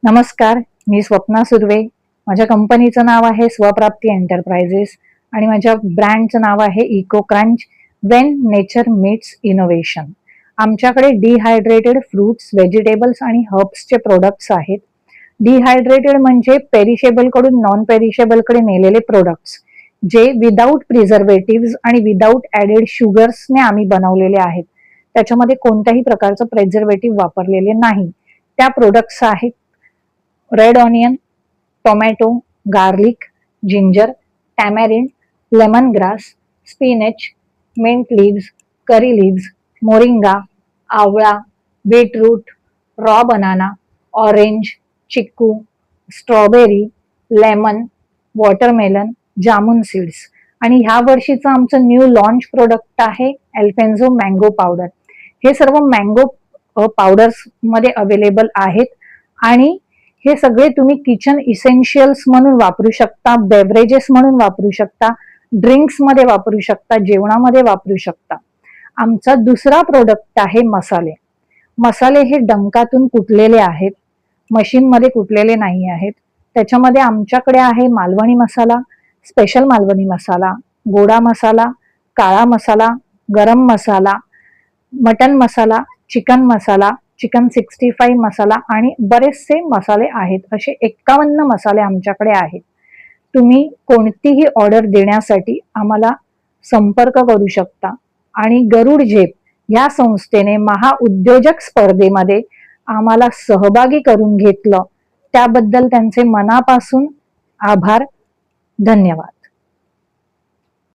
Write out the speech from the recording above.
नमस्कार, मी स्वप्ना सुर्वे. माझ्या कंपनीचं नाव आहे स्वप्राप्ती एंटरप्राइजेस आणि माझ्या ब्रँडचं नाव आहे Eco Crunch when nature meets innovation. आमच्याकडे डिहायड्रेटेड फ्रुट्स, व्हेजिटेबल्स आणि हर्ब्सचे प्रोडक्ट्स आहेत. डिहायड्रेटेड म्हणजे पेरिशेबल कडून नॉन पेरिशेबल कडे नेलेले प्रोडक्ट्स, जे विदाऊट प्रिझर्वेटिव्ह आणि विदाऊट ऍडेड शुगर्सने आम्ही बनवलेले आहेत. त्याच्यामध्ये कोणत्याही प्रकारचं प्रिझर्वेटिव्ह वापरलेले नाही. त्या प्रोडक्ट्स आहेत red onion, tomato, garlic, ginger, tamarind, lemon grass, spinach, mint leaves, curry leaves, moringa, आवळा, beetroot, raw banana, orange, chikoo, strawberry, lemon, watermelon, jamun seeds. आणि ह्या वर्षीचं आमचं न्यू लॉन्च प्रोडक्ट आहे अल्फेन्झो मँगो पावडर. हे सर्व मँगो पावडर्स मध्ये अवेलेबल आहेत आणि हे सगळे तुम्ही किचन इसेन्शियल्स म्हणून वापरू शकता, बेवरेजेस म्हणून वापरू शकता, ड्रिंक्स मध्ये वापरू शकता, जेवणामध्ये वापरू शकता. आमचा दुसरा प्रोडक्ट आहे मसाले. मसाले हे डंकातून कुटलेले आहेत, मशीन मध्ये कुटलेले नाही आहेत. त्याच्यामध्ये आमच्याकडे आहे मालवणी मसाला, स्पेशल मालवणी मसाला, गोडा मसाला, काळा मसाला, गरम मसाला, मटन मसाला, चिकन मसाला, चिकन 65 मसाला आणि बरेचसे मसाले आहेत. असे 51 मसाले आमच्याकडे आहेत. तुम्ही कोणतीही ऑर्डर देण्यासाठी आम्हाला संपर्क करू शकता. आणि गरुड झेप या संस्थेने महाउद्योजक स्पर्धेमध्ये आम्हाला सहभागी करून घेतलं, त्याबद्दल त्यांचे मनापासून आभार. धन्यवाद.